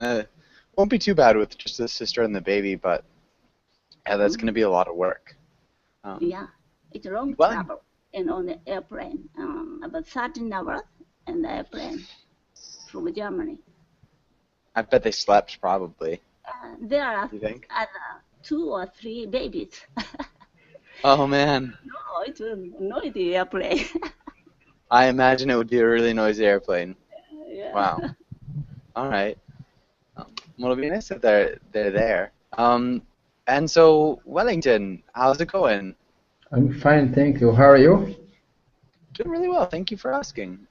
Won't be too bad with just the sister and the baby, but yeah, that's going to Mm, be a lot of work. Um, yeah, it's a long well, travel and on the airplane, about 13 hours in the airplane from Germany. I bet they slept probably. There are You think? two or three babies. Oh man, No, it's a noisy airplane. I imagine it would be a really noisy airplane. Yeah. Wow. All right. Well, it'll be nice that they're there. And so Wellington, how's it going? I'm fine, thank you. How are you? Doing really well. Thank you for asking.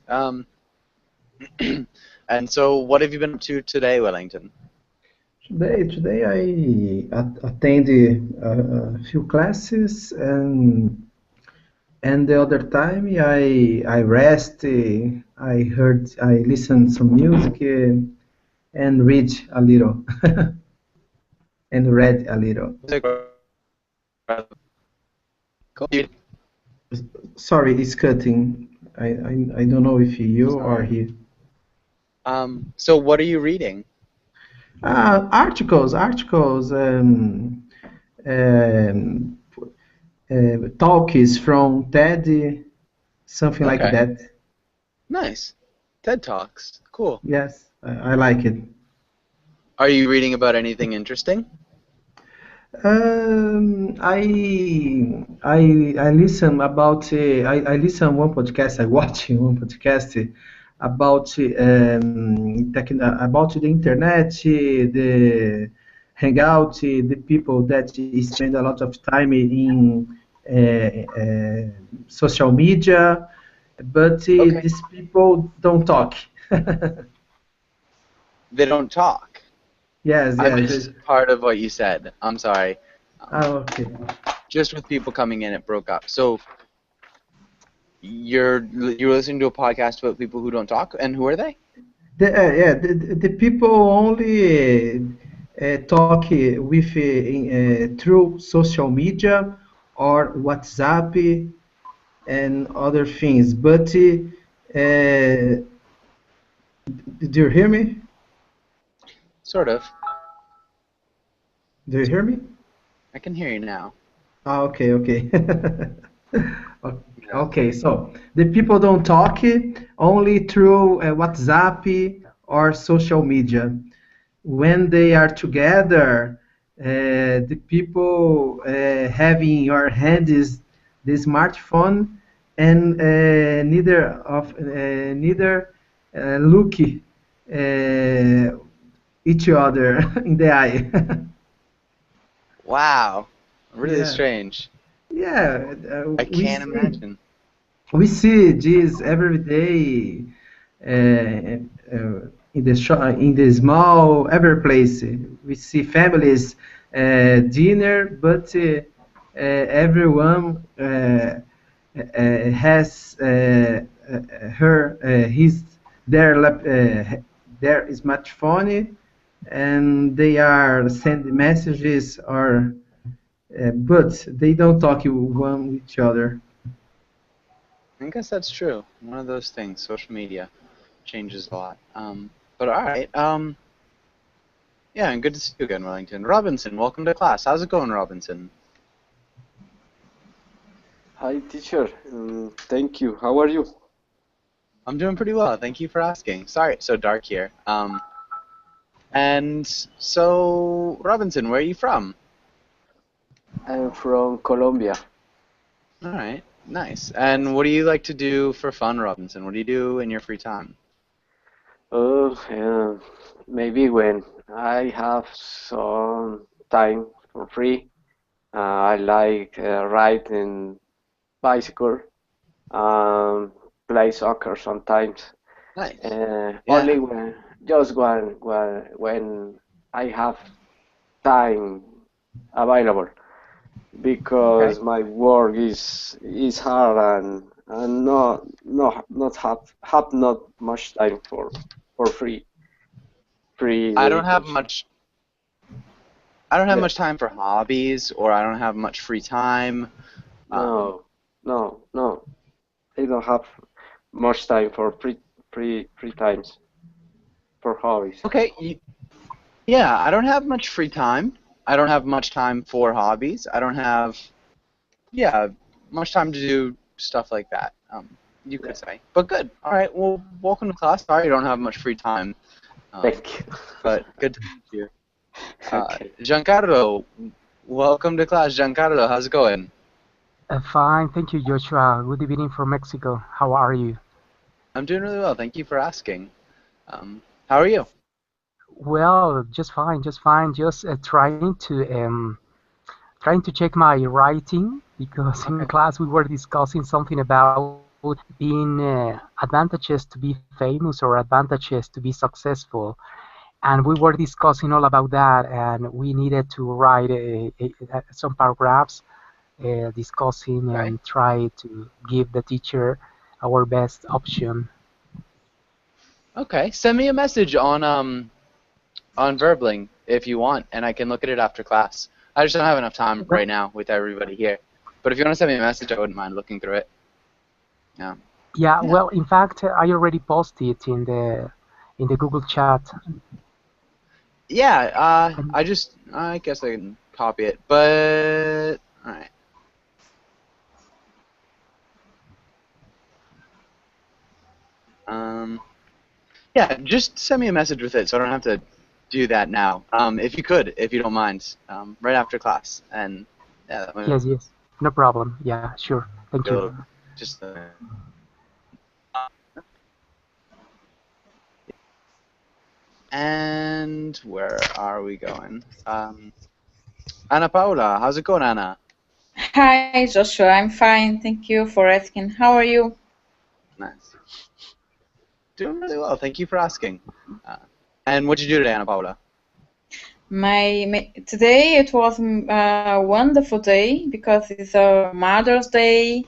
And so what have you been up to today, Wellington? Today I attended a few classes and the other time I rest. I listened some music and read a little and read a little. Cool. Sorry, it's cutting. I don't know if you or Sorry. he. So what are you reading? Articles, um, talks from TED, something like Okay. that. Nice. TED Talks. Cool. Yes, I like it. Are you reading about anything interesting? I listen about I listen one podcast. I watch one podcast about about the internet, the hangout, the people that spend a lot of time in social media, but Okay. these people don't talk. They don't talk. Yes, I yes. missed part of what you said. I'm sorry. Um, Okay. just with people coming in, it broke up. So you're listening to a podcast about people who don't talk, and who are they? The people only talk with through social media or WhatsApp and other things. But do you hear me? Sort of. Do you hear me? I can hear you now. Okay, okay. O- Yeah. Okay, so the people don't talk only through WhatsApp or social media. When they are together, the people having in your hand is the smartphone, and neither look each other in the eye. Wow. Really Yeah, strange. yeah. I can't imagine. We see this every day in the in the small every place. We see families dinner, but everyone has her his their smartphone, and they are sending messages or but they don't talk one with each other. I guess that's true. One of those things. Social media changes a lot. But all right. Yeah, and good to see you again, Wellington. Robinson, welcome to class. How's it going, Robinson? Hi, teacher. Thank you. How are you? I'm doing pretty well. Thank you for asking. Sorry, it's so dark here. And so, Robinson, where are you from? I'm from Colombia. All right, nice. And what do you like to do for fun, Robinson? What do you do in your free time? Oh, maybe when I have some time for free, I like riding bicycle, um, play soccer sometimes. Nice. Yeah. Only just when I have time available, Okay. because my work is hard and not have not much time for I don't have vacation. much. I don't have Yeah, much time for hobbies, or I don't have much free time. Um, no, no. I don't have much time for free times for hobbies. okay. Yeah, I don't have much free time. I don't have much time for hobbies. I don't have, yeah, much time to do stuff like that. You could say. But good. All right. Well, welcome to class. Sorry you don't have much free time. Thank you. But good to meet you. Okay. Giancarlo, welcome to class. Giancarlo, how's it going? Fine, thank you, Joshua. Good evening from Mexico. How are you? I'm doing really well. Thank you for asking. How are you? Well, just fine, just fine. Just trying to check my writing because in Okay. class we were discussing something about being advantages to be famous or advantages to be successful, and we were discussing all about that, and we needed to write some paragraphs discussing Okay. and try to give the teacher our best option. Okay. Send me a message on Verbling if you want, and I can look at it after class. I just don't have enough time right now with everybody here. But if you want to send me a message, I wouldn't mind looking through it. Yeah. Yeah, Yeah. well, in fact, I already posted it in the Google chat. Yeah. And I guess I can copy it, but all right. Yeah, just send me a message with it so I don't have to do that now. If you could, if you don't mind, right after class. And yeah, that might yes, yes, no problem. Yeah, sure. Thank be a you. little just. And where are we going? Ana Paula, how's it going, Anna? Hi, Joshua. I'm fine. Thank you for asking. How are you? Nice. Doing really well. Thank you for asking. And what'd you do today, Ana Paula? Today it was a wonderful day because it's a Mother's Day,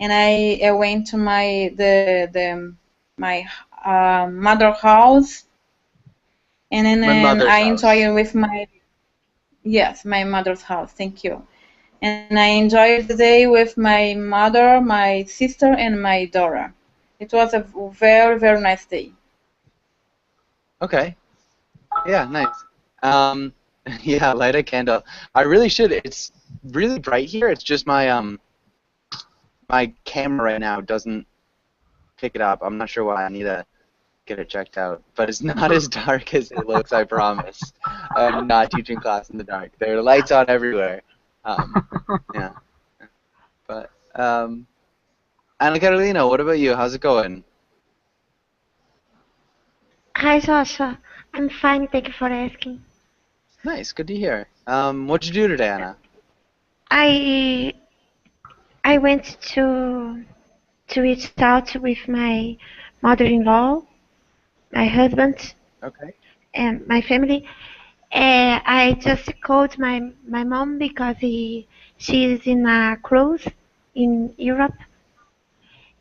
and I went to my mother house, and My then mother's I house. enjoyed with my mother's house. Thank you. And I enjoyed the day with my mother, my sister, and my daughter. It was a very, very nice day. Okay. Yeah, nice. Um, yeah, light a candle. I really should. It's really bright here. It's just my camera right now doesn't pick it up. I'm not sure why. I need to get it checked out. But it's not as dark as it looks, I promise. I'm not teaching class in the dark. There are lights on everywhere. Yeah. But, Ana Carolina, what about you? How's it going? Hi, Joshua. I'm fine, thank you for asking. Nice, good to hear. What'd you do today, Anna? I I went to reach out with my mother-in-law, my husband, Okay. and my family. I just called my mom because she is in a cruise in Europe,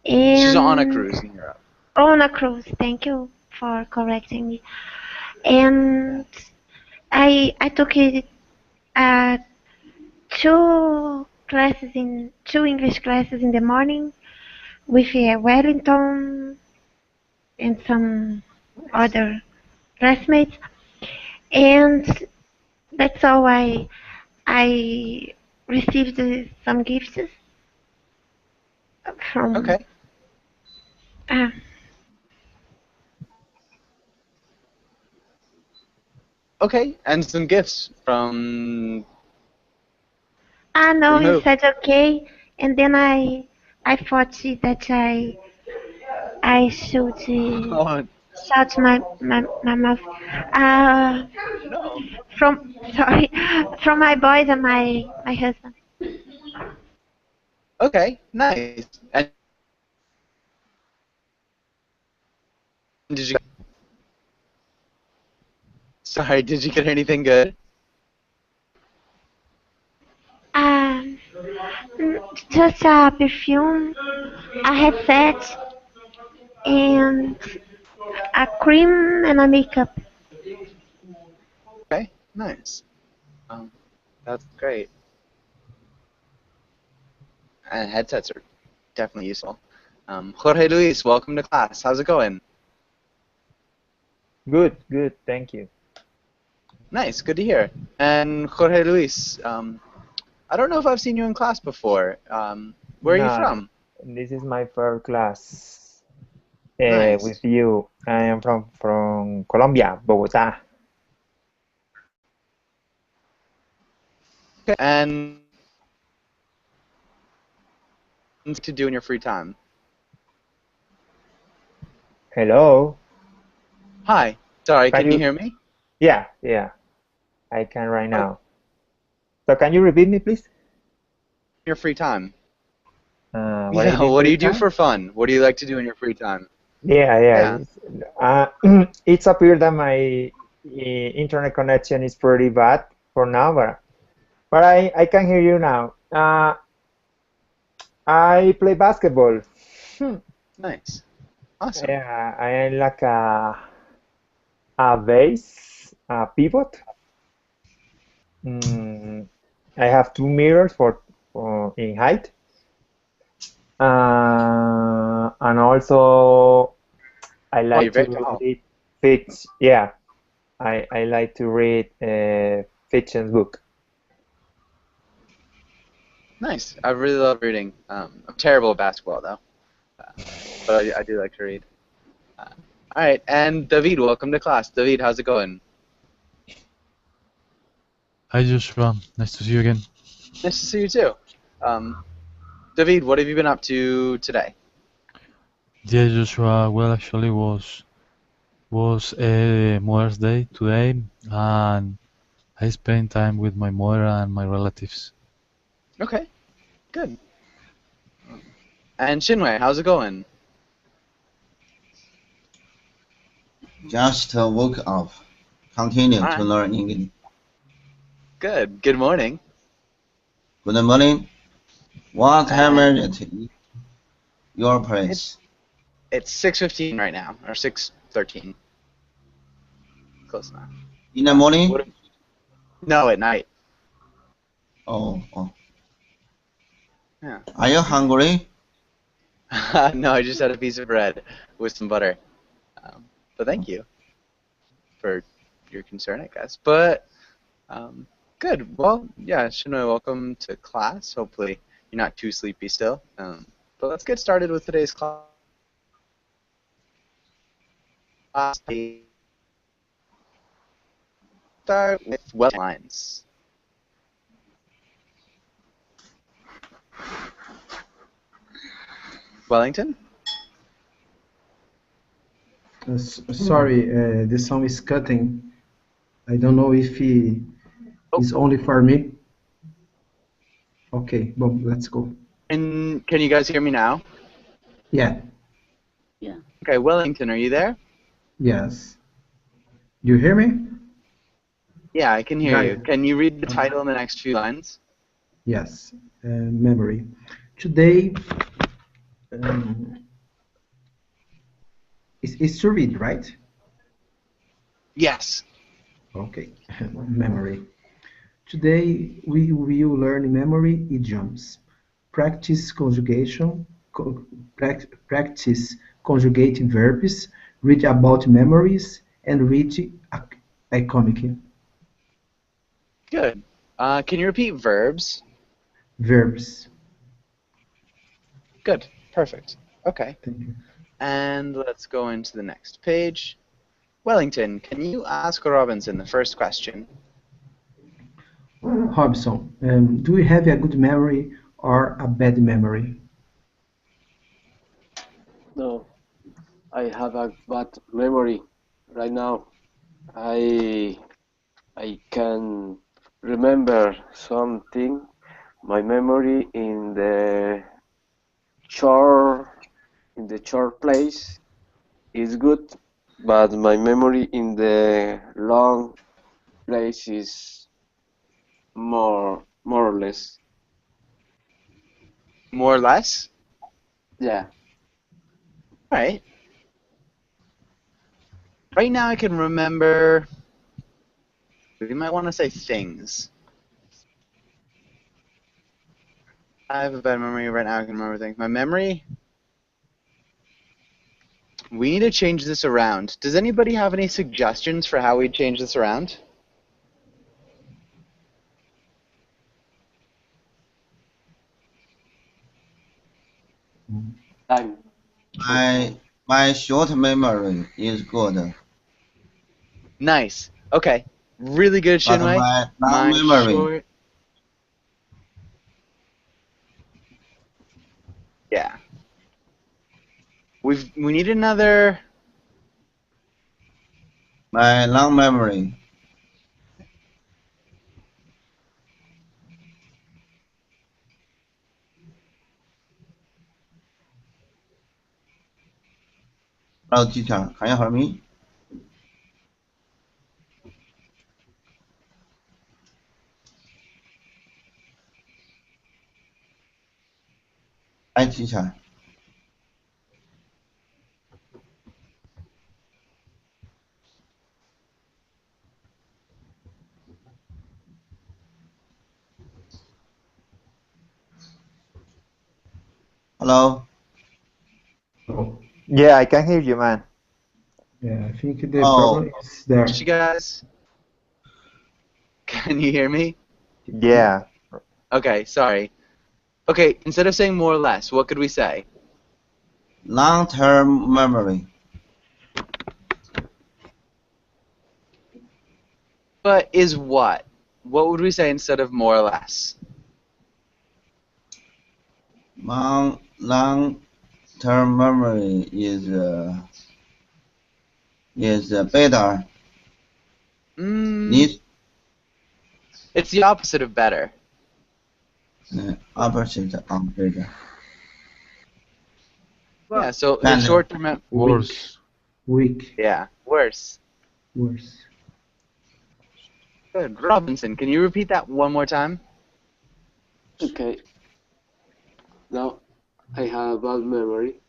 She's on a and cruise in Europe. on a cruise. Thank you for correcting me. And I took it uh, two English classes in the morning with Wellington and some other classmates, and that's all. I received some gifts from. Okay. Uh, Okay, and some gifts from no, he who? said okay, and then I thought that I should Oh, shout my mouth. Uh, no. from sorry, from my boys and my husband. Okay, nice. And did you? Sorry, did you get anything good? Um, just a perfume, a headset, and a cream and a makeup. Okay, nice. Um, that's great. And headsets are definitely useful. Jorge Luis, welcome to class. How's it going? Good, good, thank you. Nice, good to hear. And Jorge Luis, I don't know if I've seen you in class before. Where are you No, from? this is my first class Nice. with you. I am from Colombia, Bogotá. Okay. And what to do in your free time? Hello. Hi. Sorry, Can can you you? hear me? Yeah, I can right Oh, now. So can you repeat me, please? your free time. What I Yeah, did what do free you do time? for fun? What do you like to do in your free time? Yeah. Yeah. It's appear that my internet connection is pretty bad for now, but I can hear you now. I play basketball. Hmm. Nice. Awesome. Yeah, I am like a base, a pivot. Mm, I have 2 meters for in height, and also I Oh, you're like very to tall. read fiction. Yeah, I like to read fiction book. Nice. I really love reading. I'm terrible at basketball though, uh, but I do like to read. Uh, all right, and David, welcome to class. David, how's it going? Hi Joshua, nice to see you again. Nice to see you too. Um, David, what have you been up to today? Yeah, Joshua. Well, actually, was Mother's Day today, and I spent time with my mother and my relatives. Okay, good. And Shinwei, how's it going? Just woke up. Continue All to right, learn English. good. Good morning. Good morning. What time And is it? Your place? it's 6:15 right now, or 6:13. Close enough. In the morning? What? No, at night. Oh. Yeah. Are you hungry? No, I just had a piece of bread with some butter. But thank you for your concern, I guess. But good. Well, yeah, Shinoi, welcome to class. Hopefully you're not too sleepy still. But let's get started with today's class. Start with well lines. Wellington? Sorry, the sound is cutting. I don't know if it's only for me. Okay, well, let's go. And can you guys hear me now? Yeah, Yeah. Okay, Wellington, are you there? yes. You hear me? Yeah, I can hear Yeah, you. yeah. Can you read the title in the next few lines? Yes. Memory. Today, um, it's to read, right? Yes. Okay, memory. Today, we will learn memory idioms. Practice conjugation, practice conjugating verbs, read about memories, and read a comic. Good. Can you repeat verbs? Verbs. Good. Perfect. Okay. Thank you. And let's go into the next page. Wellington, can you ask Robinson the first question? Robson, do you have a good memory or a bad memory? No, I have a bad memory right now. I can remember something. My memory short in the short place is good, but my memory in the long place is more or less. More or less? Yeah. All right. Right now I can remember, we might want to say things. I have a bad memory right now. I can remember things. My memory, we need to change this around. Does anybody have any suggestions for how we change this around? time. My short memory is good, Nice. Okay. Really good, but Shinwei. my long My memory. short. Yeah. We need another. My long memory. Hello, teacher. Can you hear me? Hi, teacher. Hello. Yeah, I can hear you, man. Yeah, I think the Oh, problem is there. You guys, can you hear me? Yeah. Okay, sorry. Okay, instead of saying more or less, what could we say? long-term memory. But is what? What would we say instead of more or less? Long-term memory is better. Need It's the opposite of better. opposite of better. Yeah, so the Kind of. short-term Worse. Weak. Yeah, worse. Worse. Good. Robinson, can you repeat that one more time? Okay. Now I have bad memory.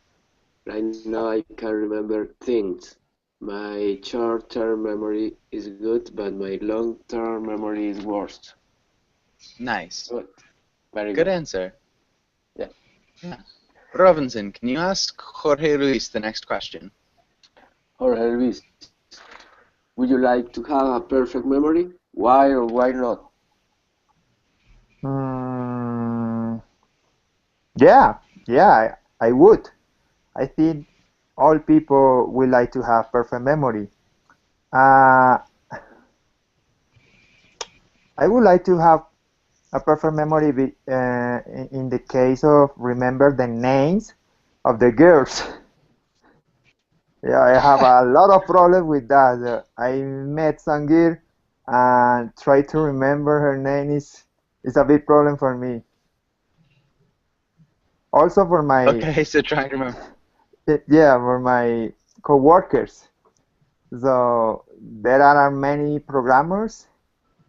Right now I can remember things. My short-term memory is good, but my long-term memory is worse. Nice. Good. Very Good good. answer. Yeah. Yeah. Robinson, can you ask Jorge Luis the next question? Jorge Luis, would you like to have a perfect memory? Why or why not? Yeah, I would. I think all people would like to have perfect memory. I would like to have a perfect memory in the case of remember the names of the girls. Yeah, I have a lot of problem with that. I met some girl and try to remember her name is a big problem for me. Also for my Okay, so trying to remember. yeah, for my coworkers. So there are many programmers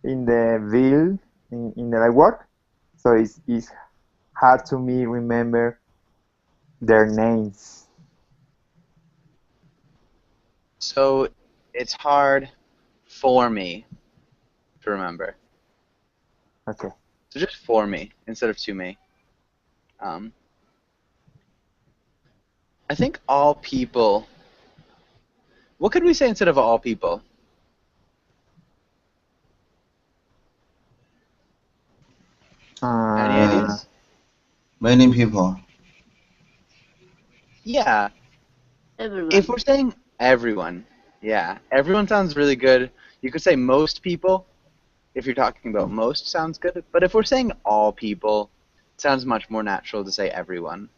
in the field in that I work. So it's hard to me remember their names. So it's hard for me to remember. Okay. So just for me instead of to me. I think all people. What could we say instead of all people? Any ideas? Many people. Yeah. Everyone. If we're saying everyone, yeah, everyone sounds really good. You could say most people. If you're talking about most, sounds good. But if we're saying all people, it sounds much more natural to say everyone.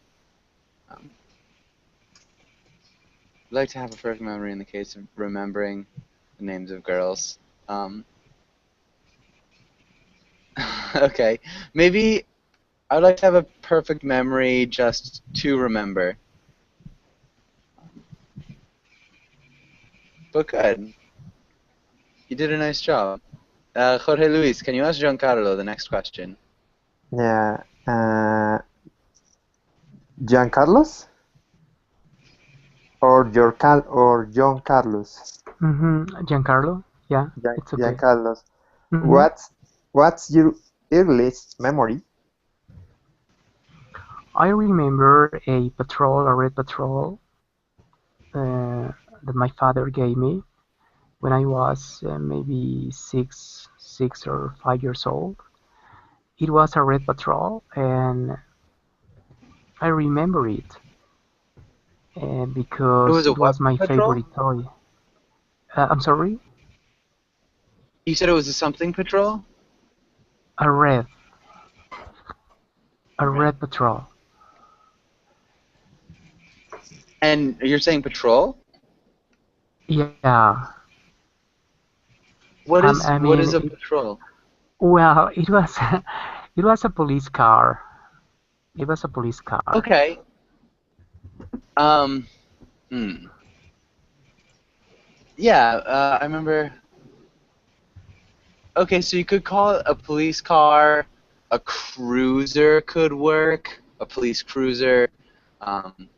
I'd like to have a perfect memory in the case of remembering the names of girls. Okay, maybe I'd like to have a perfect memory just to remember. But good. You did a nice job. Jorge Luis, can you ask Giancarlo the next question? Yeah. Giancarlos or John Carlos? Giancarlo? Yeah, it's okay. Giancarlos. What's your earliest memory? I remember a red patrol, that my father gave me when I was maybe 6 or 5 years old. It was a red patrol, and I remember it. It because was a it was what my patrol? favorite toy. I'm sorry? You said it was a something patrol? A red. A Red. red patrol. And you're saying patrol? Yeah. What I is mean, a patrol? well, it was it was a police car. It was a police car. Okay. Hmm. Yeah, I remember. Okay, so you could call it a police car. A cruiser could work. A police cruiser. Um,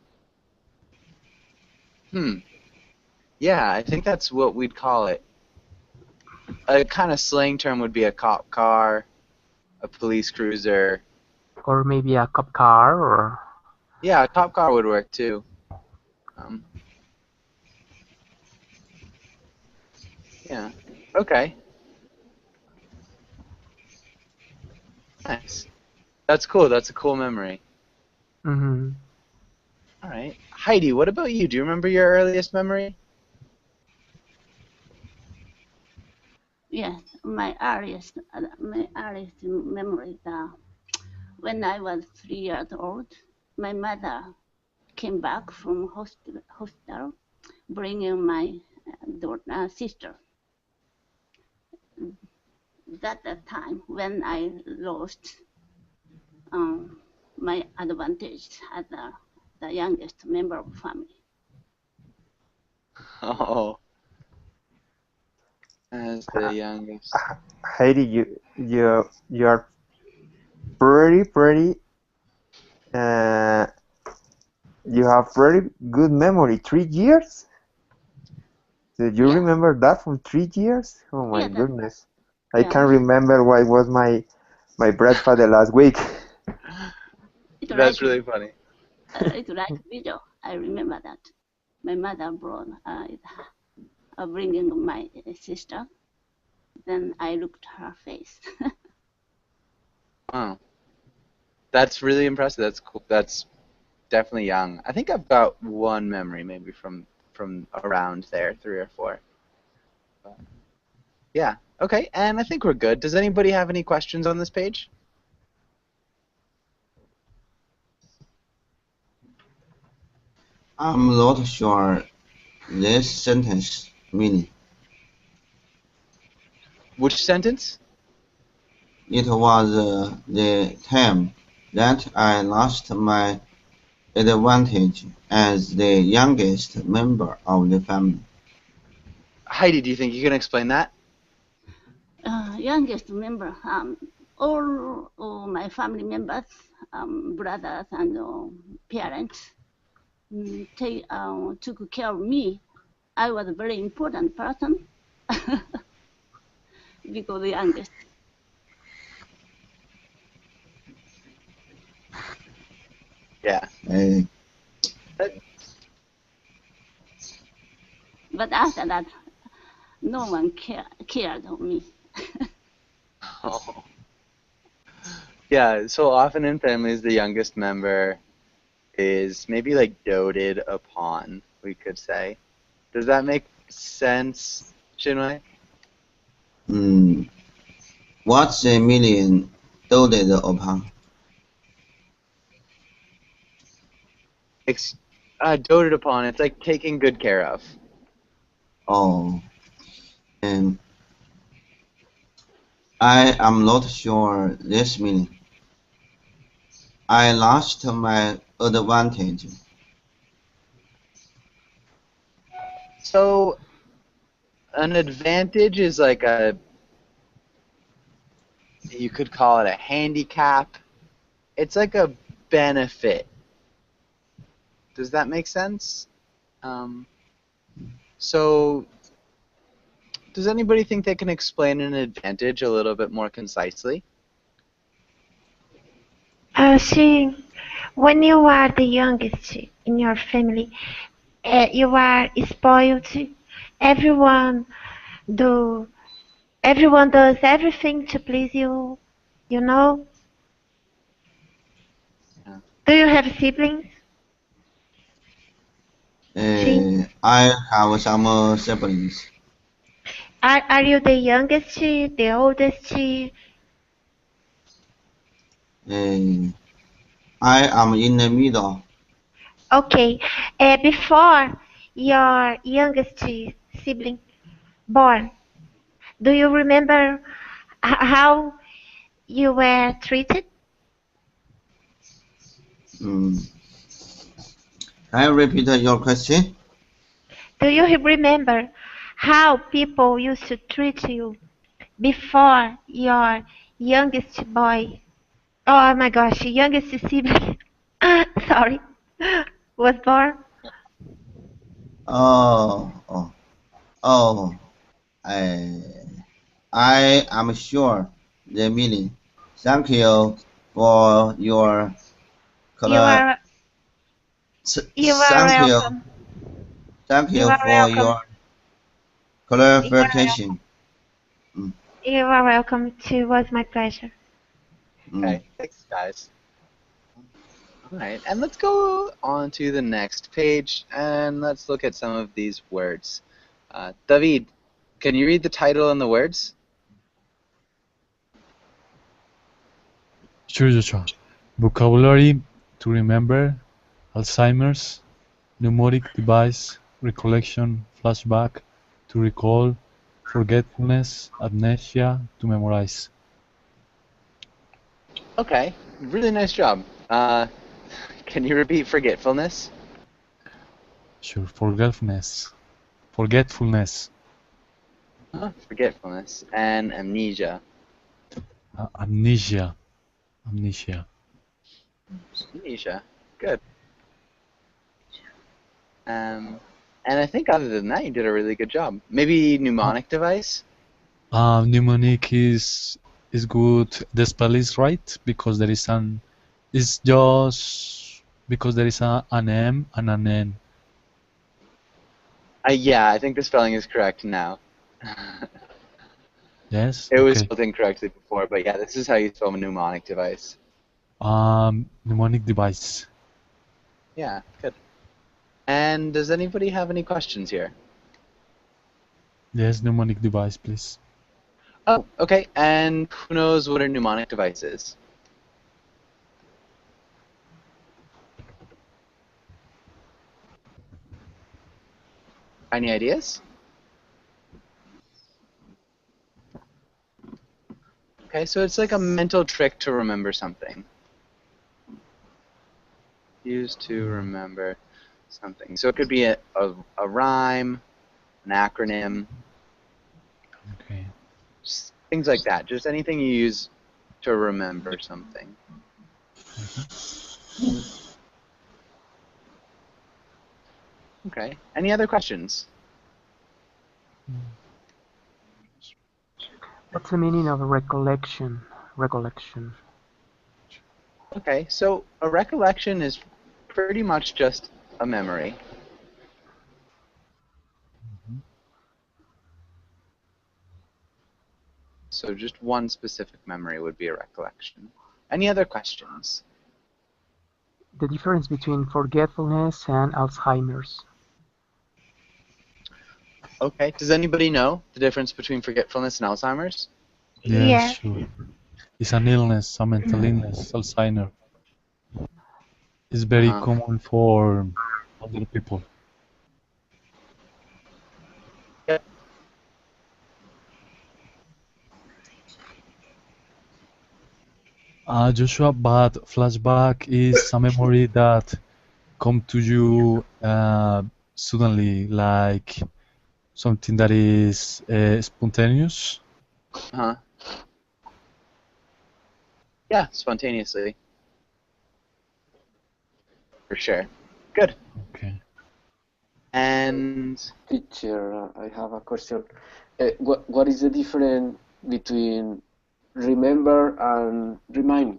Yeah, I think that's what we'd call it. A kind of slang term would be a cop car, a police cruiser. Or maybe a cop car, or Yeah, a cop car would work too. Yeah. Okay. Nice. That's cool. That's a cool memory. mm-hmm. All right. Heidi, what about you? Do you remember your earliest memory? Yes, my earliest memory that when I was 3 years old, my mother came back from hospital bringing my sister. That's the time when I lost my advantage as the youngest member of the family. Oh, as the youngest. Heidi, you are pretty. You have pretty good memory. 3 years? Did you remember that from 3 years? Oh my goodness! I can't remember what was my breakfast the last week. That's really funny. It's like video. I remember that. My mother brought bringing my sister. Then I looked at her face. Wow. That's really impressive. That's cool. That's definitely young. I think I've got one memory maybe from around there, 3 or 4. But, yeah. Okay, and I think we're good. Does anybody have any questions on this page? I'm not sure this sentence meaning. Which sentence? It was the time that I lost my advantage as the youngest member of the family. Heidi, do you think you can explain that? Youngest member, all my family members, brothers and parents, took care of me. I was a very important person because the youngest. Yeah. But after that, no one cared of me. Oh. Yeah, so often in families, the youngest member is maybe like doted upon, we could say. Does that make sense, Shinwei? What's the meaning doted upon? Doted upon, it's like taking good care of. Oh, I am not sure this meaning. I lost my advantage. So, an advantage is like you could call it a handicap. It's like a benefit. Does that make sense? So, does anybody think they can explain an advantage a little bit more concisely? When you are the youngest in your family, you are spoiled. Everyone does everything to please you. You know. Yeah. Do you have siblings? Sí. I have some siblings. Are you the youngest, the oldest? I am in the middle. Okay. Before your youngest sibling born, do you remember how you were treated? Mm. Can you repeat your question? Do you remember how people used to treat you before your youngest boy? Oh my gosh, youngest sibling. Sorry, was born. Oh, oh, oh. I, I am sure the meaning. Thank you for your You cla- are you are thank you. welcome. Thank You you are for welcome. your You are clarification. Mm, you are welcome. It was my pleasure. mm. Okay, thanks, guys. All right, and let's go on to the next page, and let's look at some of these words. David, can you read the title and the words? Sure, Joshua. Vocabulary to remember, Alzheimer's, mnemonic device, recollection, flashback, to recall, forgetfulness, amnesia, to memorize. Okay, really nice job. Can you repeat forgetfulness? Sure, forgetfulness. Forgetfulness. Forgetfulness and amnesia. Amnesia. Amnesia. Amnesia. Good. And I think other than that, you did a really good job. Maybe mnemonic device? Mnemonic is good. The spell is right because there is an. It's just because there is an M and an N. Yeah, I think the spelling is correct now. Yes. It was Okay. spelled incorrectly before, but yeah, this is how you spell a mnemonic device. Mnemonic device. Yeah, good. And does anybody have any questions here? Yes, mnemonic device, please. Oh, okay. And who knows what a mnemonic device is? Any ideas? Okay, so it's like a mental trick to remember something. Used to remember something. So it could be a rhyme, an acronym, Okay. just things like that. Just anything you use to remember something. Okay. Any other questions? What's the meaning of recollection? Recollection. Okay, so a recollection is pretty much just a memory. So just one specific memory would be a recollection. Any other questions? The difference between forgetfulness and Alzheimer's. Okay, does anybody know the difference between forgetfulness and Alzheimer's? Yes, sure. It's an illness, a mental illness, Alzheimer's. It's very common for older people. Yep. Joshua, but flashback is a memory that come to you suddenly, like something that is spontaneous. Uh-huh. Yeah, spontaneously. For sure. Good. Okay. And Teacher, I have a question. What is the difference between remember and remind?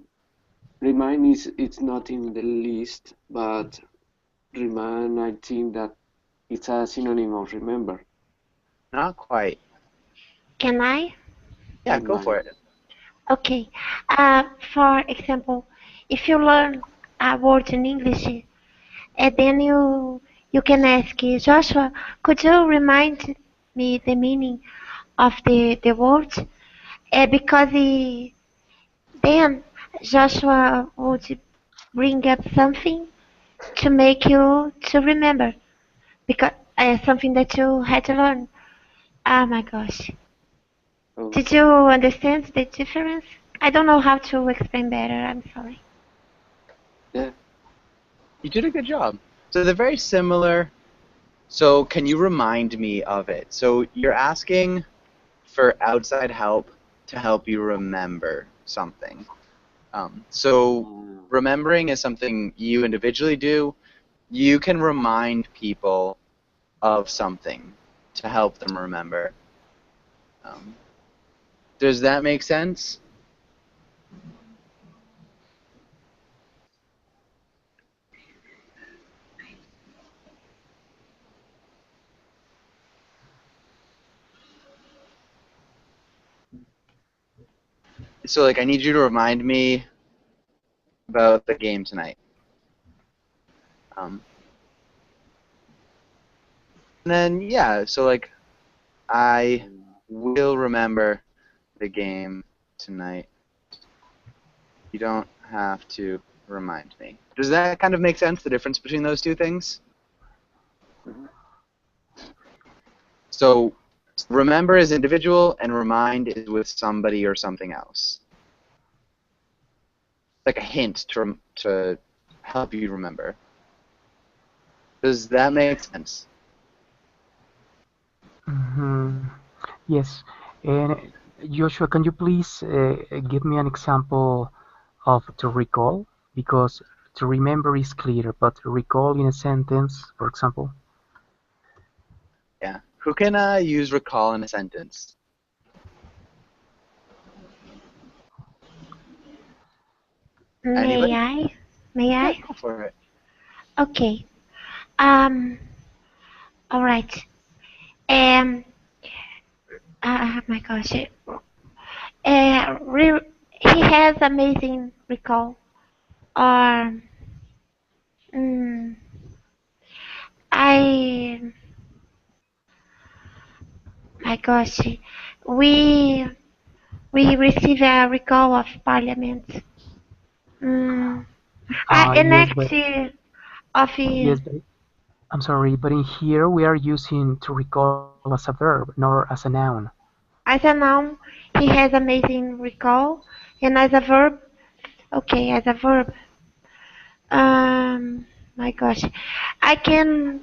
Remind is it's not in the list, but remind, I think that it's a synonym of remember. not quite. Can I? Yeah, go for it. Okay. For example, if you learn a word in English, and then You can ask Joshua, could you remind me the meaning of the words? Because then Joshua would bring up something to make you to remember, because something that you had to learn. Oh my gosh. Oh, Did you understand the difference? I don't know how to explain better. I'm sorry. yeah. You did a good job. So they're very similar. So can you remind me of it? So you're asking for outside help to help you remember something. So remembering is something you individually do. You can remind people of something to help them remember. Does that make sense? So, like, I need you to remind me about the game tonight. And then, yeah, so, like, I will remember the game tonight. You don't have to remind me. Does that kind of make sense, the difference between those two things? So, remember is individual, and remind is with somebody or something else. Like a hint to help you remember. Does that make sense? Yes. And Joshua, can you please give me an example of to recall? Because to remember is clear, but recall in a sentence, for example. Yeah. Who can use recall in a sentence? Anybody? May Yeah, I? go for it. Okay. All right. Um. My gosh. He has amazing recall. Or mm, I. My gosh. We we receive a recall of Parliament. Mm, Yes, but enact of yes, but I'm sorry, but in here we are using to recall as a verb, nor as a noun. as a noun. He has amazing recall, and as a verb. Okay, as a verb. My gosh, I can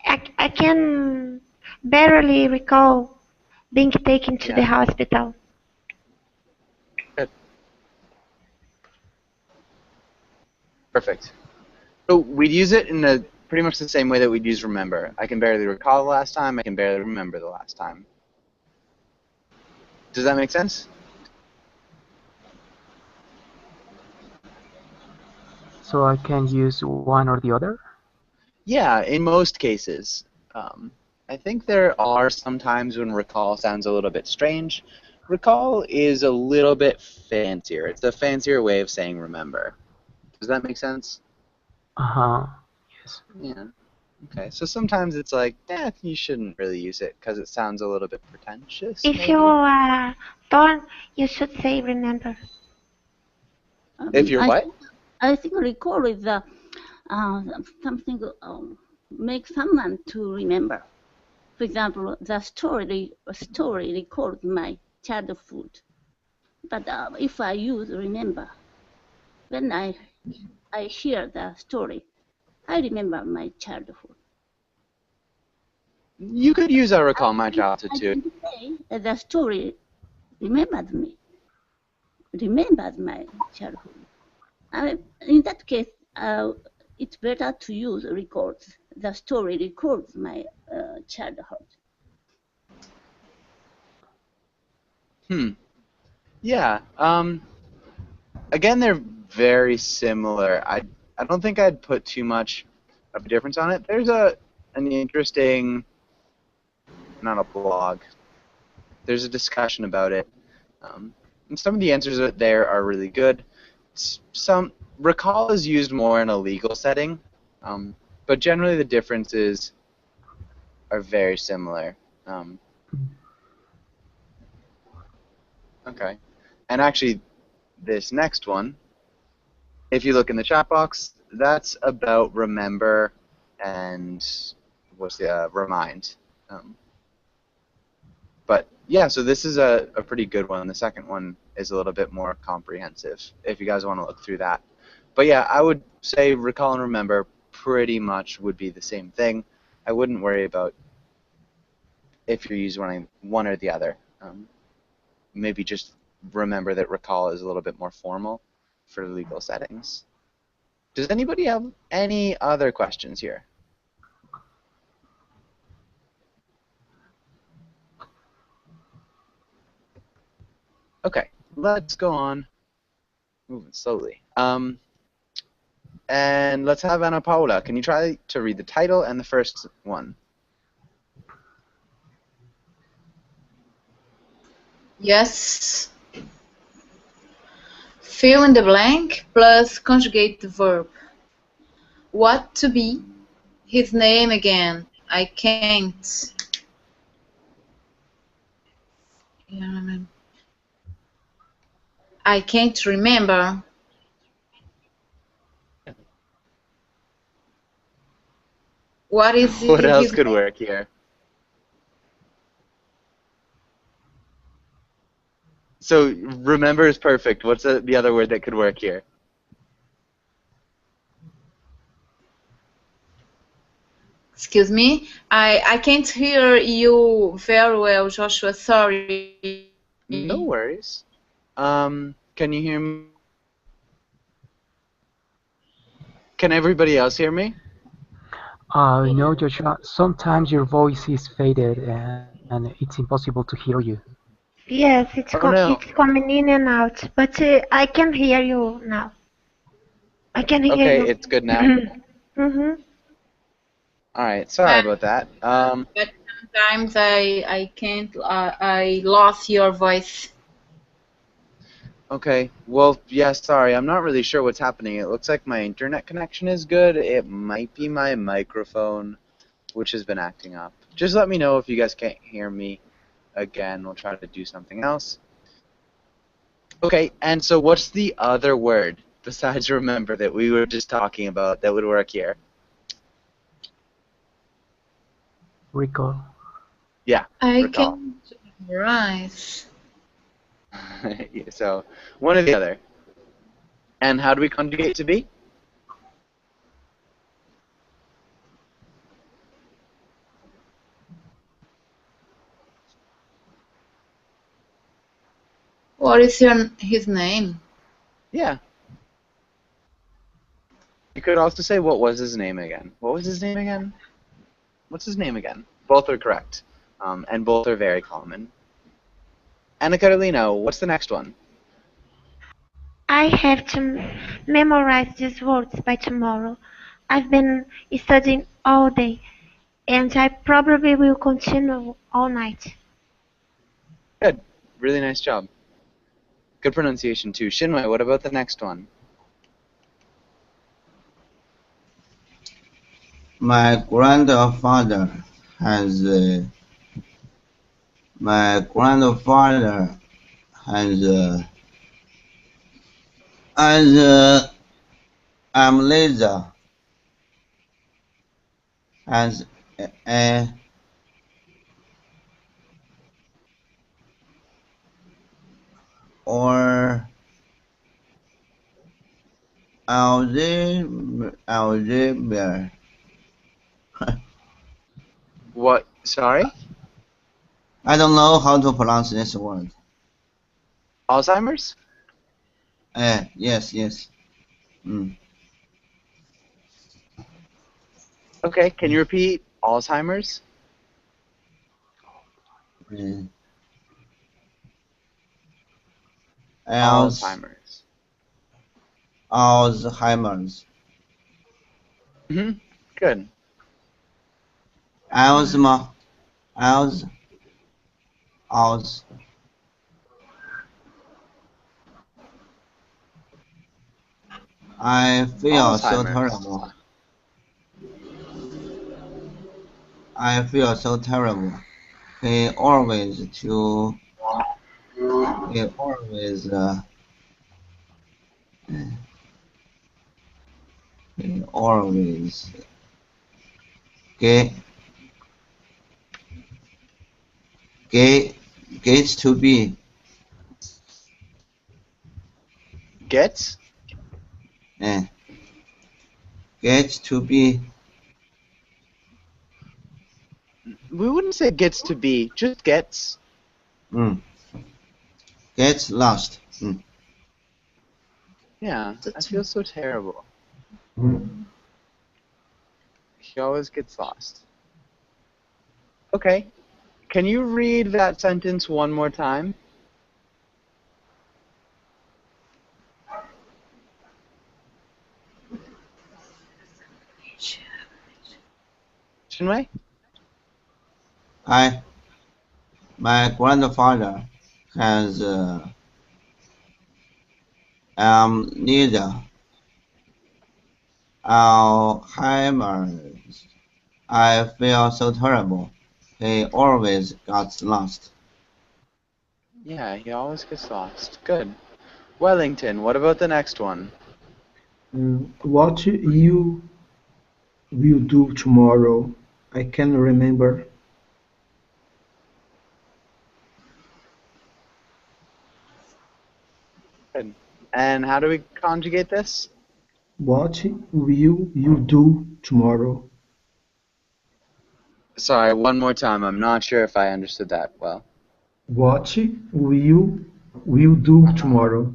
I can barely recall being taken to the Yeah. hospital. Good. Perfect. So we'd use it in pretty much the same way that we'd use remember. I can barely recall the last time. I can barely remember the last time. Does that make sense? So I can use one or the other? Yeah, in most cases. I think there are some times when recall sounds a little bit strange. Recall is a little bit fancier. It's a fancier way of saying remember. Does that make sense? Uh-huh. Yes. Yeah. Okay, so sometimes it's like, you shouldn't really use it because it sounds a little bit pretentious, If maybe. you are torn, you should say remember. If you're what? I think recall is something make someone to remember. For example, the story records my childhood. But if I use remember, when I hear the story, I remember my childhood. You could use I recall my childhood I too. can say the story remembers my childhood. In that case, it's better to use records. The story records my childhood. Yeah. Again, they're very similar. I don't think I'd put too much of a difference on it. There's an interesting, not a blog. There's a discussion about it, and some of the answers there are really good. Some recall is used more in a legal setting. but generally the differences are very similar. Okay. And actually, this next one, if you look in the chat box, that's about remember and what's the remind. But yeah, so this is a pretty good one. The second one is a little bit more comprehensive if you guys want to look through that. But yeah, I would say recall and remember pretty much would be the same thing. I wouldn't worry about if you're using one or the other. Maybe just remember that recall is a little bit more formal for legal settings. Does anybody have any other questions here? Okay, let's go on. Moving slowly. And let's have Ana Paula. Can you try to read the title and the first one? Yes. Fill in the blank plus conjugate the verb. What to be? His name again. I can't. I can't remember. What is What else his could name? work here? So remember is perfect. What's the other word that could work here? Excuse me, I can't hear you very well, Joshua. Sorry. No worries. Can you hear me? Can everybody else hear me? No, Joshua. Sometimes your voice is faded and it's impossible to hear you. Yes, Oh no. it's coming in and out, but I can hear you now. I can hear Okay, you. it's good now. Mm-hmm. All right, sorry about that. But sometimes I can't. I lost your voice. Okay, well, yeah, sorry. I'm not really sure what's happening. It looks like my internet connection is good. It might be my microphone, which has been acting up. Just let me know if you guys can't hear me again. We'll try to do something else. Okay, and so what's the other word besides remember that we were just talking about that would work here? Recall. Yeah, I recall. can't memorize. So, one or the other. And how do we conjugate to be? What is his name? Yeah. You could also say, what was his name again? What was his name again? What's his name again? Both are correct. And both are very common. Anna Carolina, what's the next one? I have to memorize these words by tomorrow. I've been studying all day, and I probably will continue all night. Good. Really nice job. Good pronunciation, too. Shinwei, what about the next one? My grandfather has my grandfather has amnesia has a or Alzheimer. What? Sorry? I don't know how to pronounce this word. Alzheimer's? Yes. Mm. Okay, can you repeat Alzheimer's? Mm. Alzheimer's. Alzheimer's. Mm-hmm. Good. Alzheimer's. I feel so Alzheimer's. terrible. I feel so terrible. He always to he always he always get get gets to be Gets? gets to be We wouldn't say gets to be, just gets. gets lost. Yeah, I feel so terrible. He always gets lost. Okay. Can you read that sentence one more time? Chinwei? My grandfather has neither Alzheimer's. I feel so terrible. He always gets lost. Yeah, he always gets lost. Good. Wellington, what about the next one? What you will do tomorrow? I can remember. Good. And how do we conjugate this? What will you do tomorrow? Sorry, one more time. I'm not sure if I understood that well. What will you do tomorrow?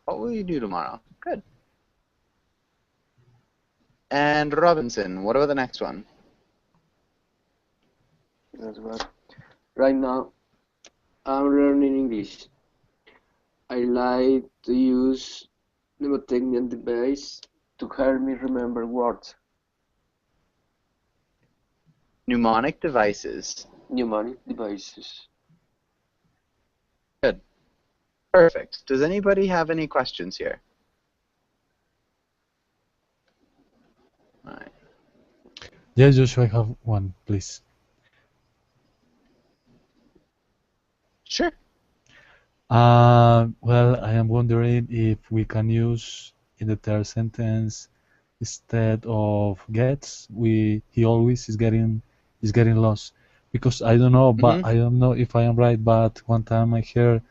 What will you do tomorrow? Good. And Robinson, what about the next one? That's right. Right now, I'm learning English. I like to use mnemotechnic device to help me remember words. Mnemonic devices. Mnemonic devices. Good. Perfect. Does anybody have any questions here? All right. Yes, Joshua, I have one, please. Sure. Well, I am wondering if we can use in the third sentence instead of gets, he always is getting lost. Because I don't know, but I don't know if I am right, but one time I heard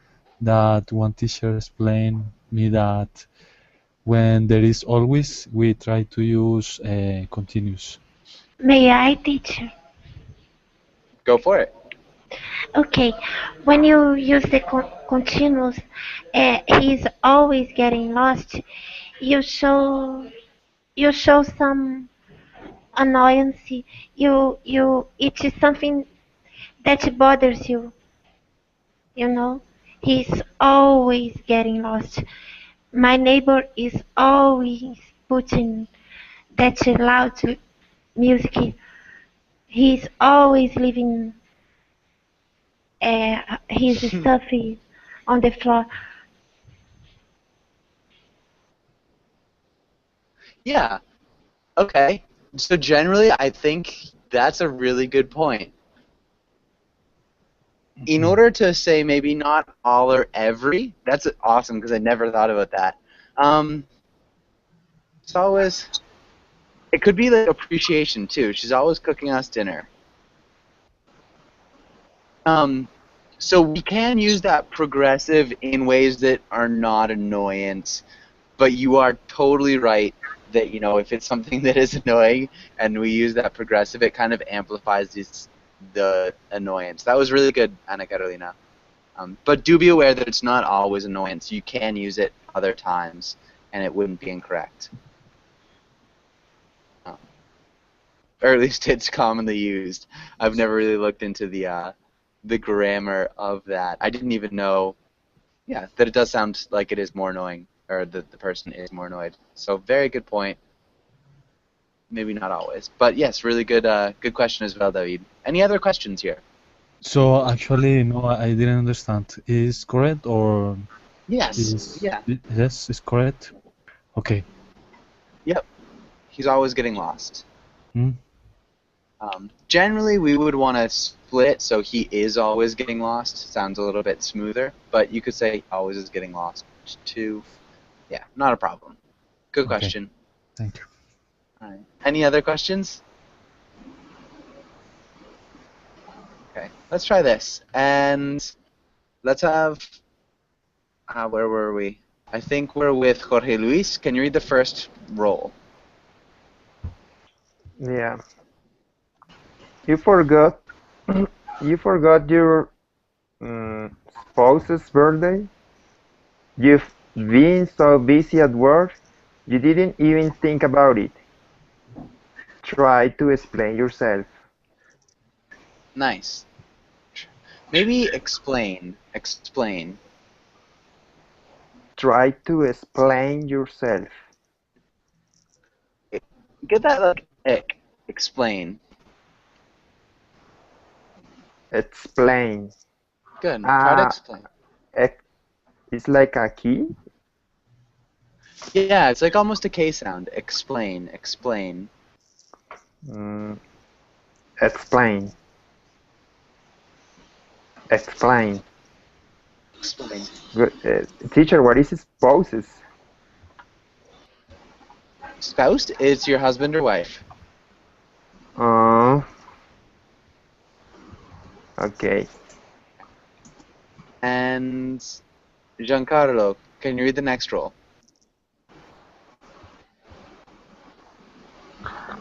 that one teacher explained me that when there is always, we try to use continuous. May I, teacher? Go for it. Okay, when you use the continuous, he's always getting lost. You show some annoyance. It is something that bothers you. You know, he's always getting lost. My neighbor is always putting that loud music. He's always leaving his stuff on the floor. Yeah. Okay. So generally, I think that's a really good point. In order to say maybe not all or every, that's awesome because I never thought about that. It's always, it could be like appreciation too. She's always cooking us dinner. So we can use that progressive in ways that are not annoyance, but you are totally right that, you know, if it's something that is annoying and we use that progressive, it kind of amplifies the annoyance. That was really good, Ana Carolina. But do be aware that it's not always annoyance. You can use it other times, and it wouldn't be incorrect. Or at least it's commonly used. I've never really looked into the grammar of that. I didn't even know, yeah, that it does sound like it is more annoying, or that the person is more annoyed. So very good point. Maybe not always, but yes, really good good question as well, David. Any other questions here? So actually, no, I didn't understand. Is correct or? Yes. Yeah. Yes, it's correct. Okay. Yep. he's always getting lost. Hmm? Generally, we would want to split it so he is always getting lost. Sounds a little bit smoother, but you could say always is getting lost too. Yeah, not a problem. Good Okay. question. Thank you. All right. Any other questions? Okay, let's try this. And let's have, where were we? I think we're with Jorge Luis. Can you read the first roll? Yeah. You forgot. You forgot your spouse's birthday. You've been so busy at work, you didn't even think about it. Try to explain yourself. Nice. Maybe explain. Explain. Try to explain yourself. Get that like explain. Explain. Good. Try to Ah, explain. it's like a key. Yeah, it's like almost a K sound. Explain. Explain. Explain. Explain. Explain. Good. Teacher, what is spouses? Spouse is your husband or wife. Okay. And Giancarlo, can you read the next roll?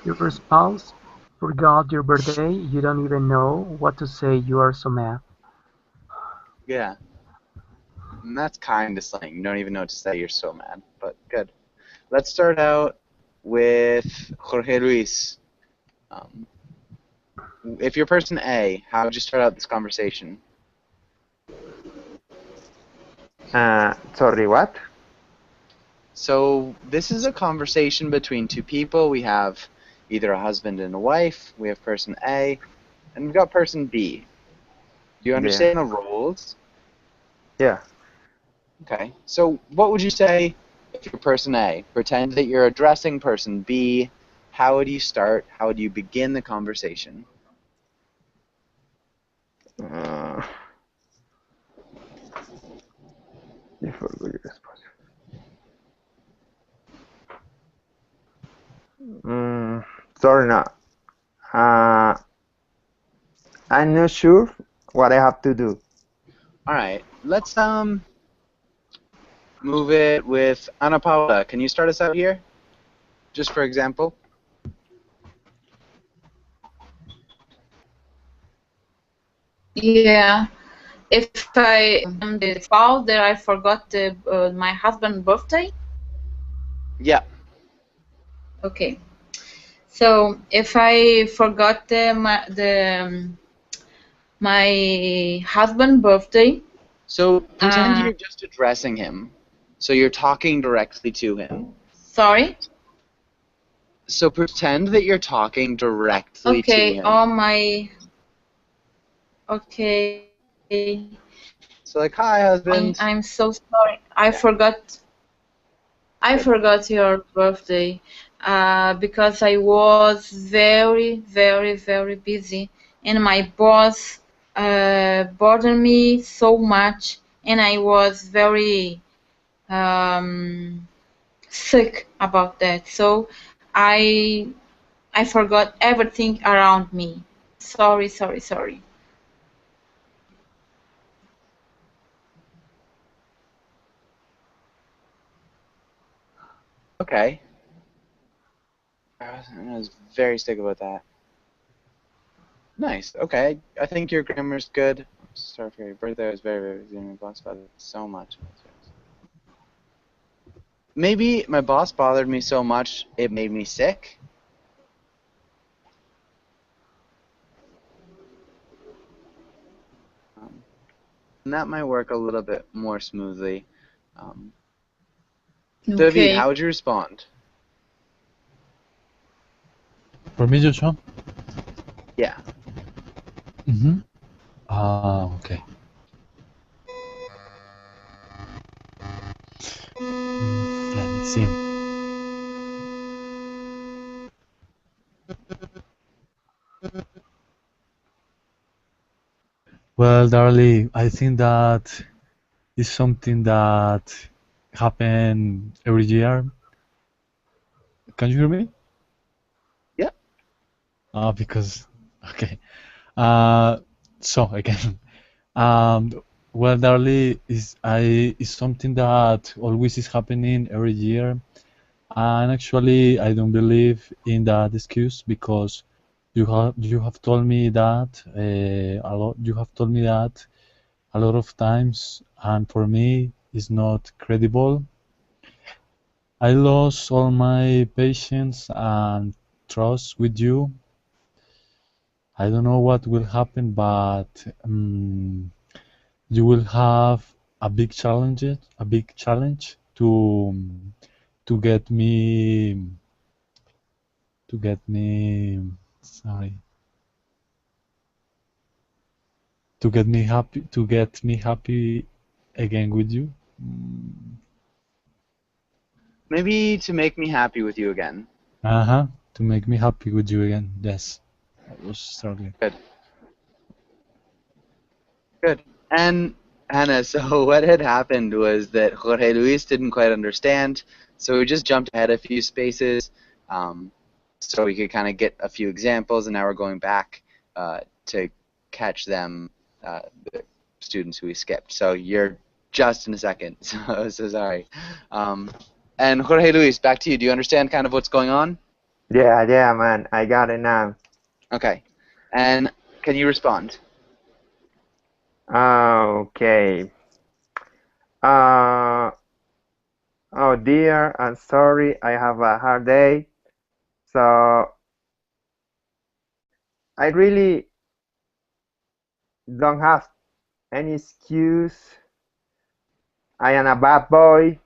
Your spouse forgot your birthday. You don't even know what to say. You are so mad. Yeah. And that's kind of slang. You don't even know what to say. You're so mad. But good. Let's start out with Jorge Luis. If you're person A, how would you start out this conversation? Sorry, what? So this is a conversation between two people. We have either a husband and a wife. We have person A, and we've got person B. Do you understand the roles? Yeah. Okay. So what would you say if you're person A? Pretend that you're addressing person B. How would you start? How would you begin the conversation? You forgot your spouse. Sorry, no. I'm not sure what I have to do. All right. Let's move it with Ana Paula. Can you start us out here? Just for example. Yeah. If I am the spouse that I forgot my husband's birthday. Yeah. Okay. So if I forgot my husband's birthday. So pretend you're just addressing him. So you're talking directly to him. Sorry? So pretend that you're talking directly to him. Okay. So like, hi, husband. I'm so sorry. I forgot your birthday because I was very, very, very busy, and my boss bothered me so much, and I was very sick about that. So I forgot everything around me. Sorry, sorry, sorry. Okay. I was very sick about that. Nice. Okay. I think your grammar's good. Sorry for your birthday. I was very, very busy. My boss bothered me so much. Maybe my boss bothered me so much it made me sick. And that might work a little bit more smoothly. David, how would you respond? For me, Joshua? Yeah. Okay. Let me see. Well, Darlie, I think that is something that happen every year. Can you hear me? Yeah. Because okay. Uh, so again, um, well, Darlie is something that always is happening every year, and actually I don't believe in that excuse because you have told me that a lot. You have told me that a lot of times, and for me, it's not credible. I lost all my patience and trust with you. I don't know what will happen, but you will have a big challenge to get me to get me sorry to get me happy again with you. Maybe to make me happy with you again. To make me happy with you again. Yes, I was struggling. Good. Good. And Hannah, so what had happened was that Jorge Luis didn't quite understand, so we just jumped ahead a few spaces, so we could kind of get a few examples, and now we're going back to catch them, the students who we skipped. So you're just in a second, so sorry. And Jorge Luis, back to you. Do you understand kind of what's going on? Yeah, man. I got it now. Okay. And can you respond? Okay. Oh dear, I'm sorry. I have a hard day. So I really don't have any excuse. I am a bad boy.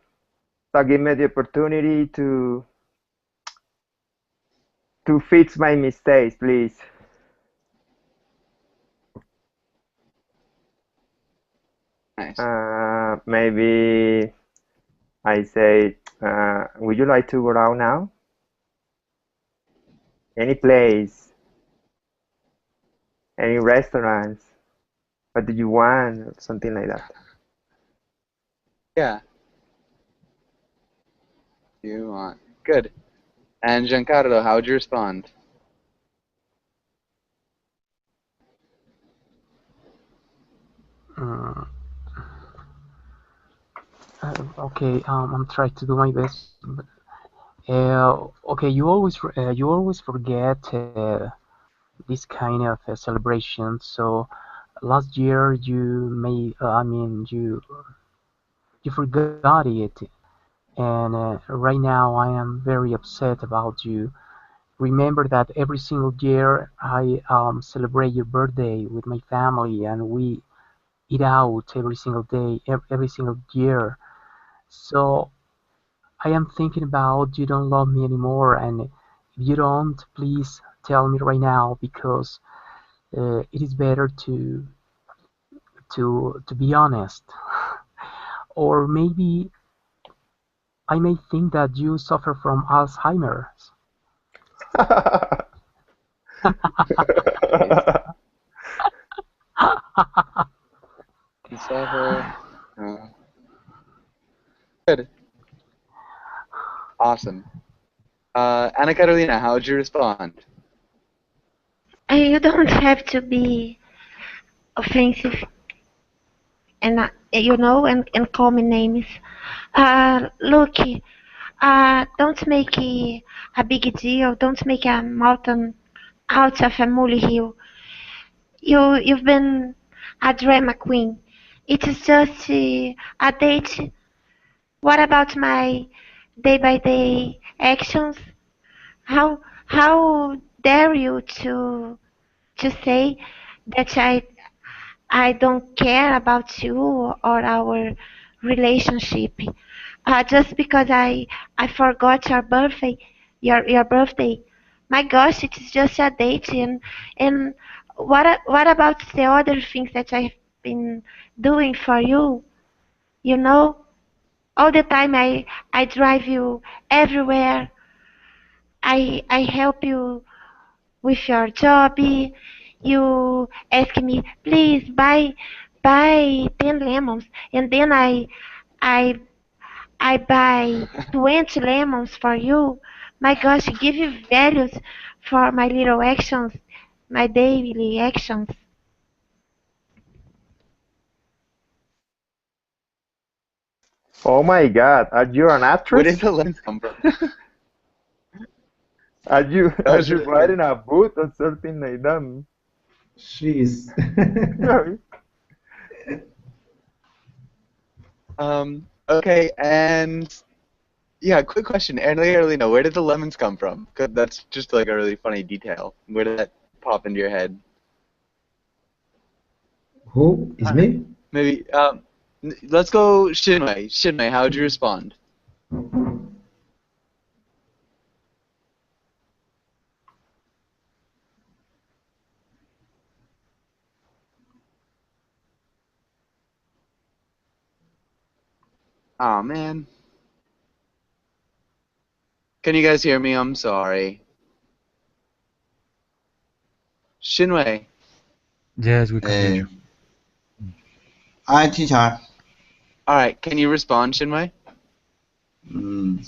So give me the opportunity to fix my mistakes, please. Nice. Maybe I say, would you like to go out now? Any place, any restaurants? What do you want? Or something like that. Yeah. You want. Good. And Giancarlo, how would you respond? Uh, okay, I'm trying to do my best. Okay, you always forget this kind of celebration. So last year you forgot it, and right now I am very upset about you. Remember that every single year I celebrate your birthday with my family, and we eat out every single day, every single year. So I am thinking about you don't love me anymore, and if you don't, please tell me right now because it is better to be honest. Or maybe I may think that you suffer from Alzheimer's. Good. Awesome. Ana Carolina, how would you respond? You don't have to be offensive and and call me names. Look, don't make a big deal. Don't make a mountain out of a molehill. You've been a drama queen. It is just a date. What about my day by day actions? How dare you to say that I don't care about you or our relationship. Just because I forgot your birthday. My gosh, it is just a date, and what about the other things that I've been doing for you? You know, all the time I drive you everywhere. I help you with your job. you ask me, please buy 10 lemons, and then I I buy 20 lemons for you. My gosh, give you values for my little actions, my daily actions. Oh my God, are you an Where did actress? the lemons come from? Are you That are was you really good. writing a book or something like that? She's. Okay, and yeah, quick question. Erlina, where did the lemons come from? 'Cause that's just like a really funny detail. Where did that pop into your head? Who is me? Maybe, let's go Shinwei. Shinwei, how would you respond? Aw, man. Can you guys hear me? I'm sorry. Shinwei. Yes, we can hear you. Hi, teacher. Alright, can you respond, Shinwei? Mm,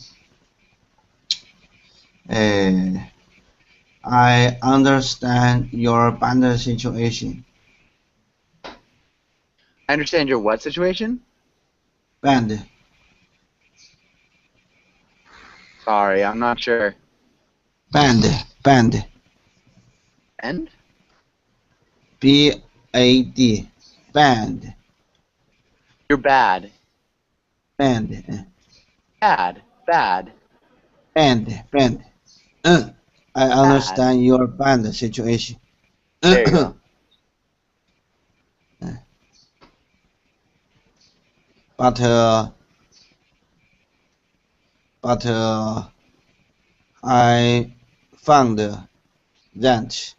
I understand your band situation. I understand your what situation? Band. Sorry, I'm not sure. Band. And? B-A-D. Band. You're bad. Band. Bad. Bad. Band. I understand your band situation. There you go. But I found that.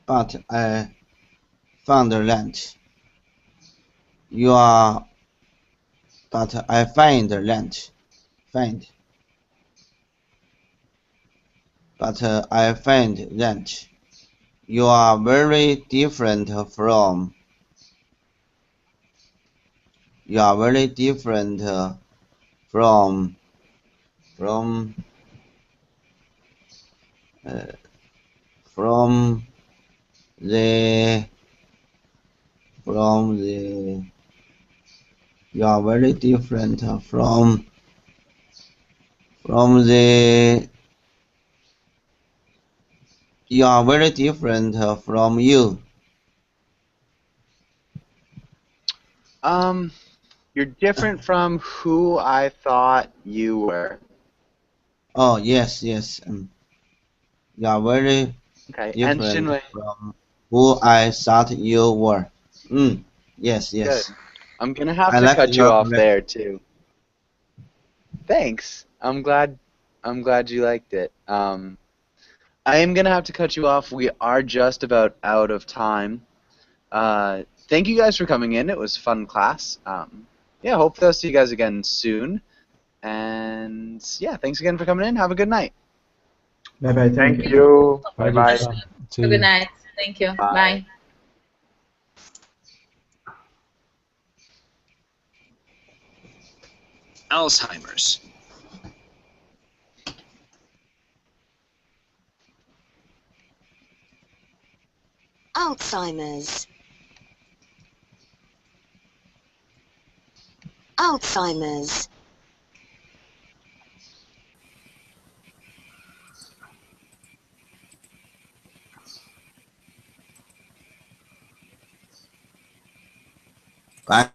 But I found that. You are. But I find that. Find. But I find that you are very different from. You are very different from from from the from the you are very different from the you are very different from you. You're different from who I thought you were. Oh yes. You are very Okay, and different Shinwei, from who I thought you were. Yes. good. I'm gonna have I to like cut you your off correction. there too. Thanks. I'm glad you liked it. I am gonna have to cut you off. We are just about out of time. Thank you guys for coming in. It was a fun class. Yeah, hopefully I'll see you guys again soon. And yeah, thanks again for coming in. Have a good night. Bye bye. Thank Thank you. you. Bye, Bye bye. Gustavo. See Good you. night. Thank you. Bye. Bye. Alzheimer's. Alzheimer's. Alzheimer's. Bye.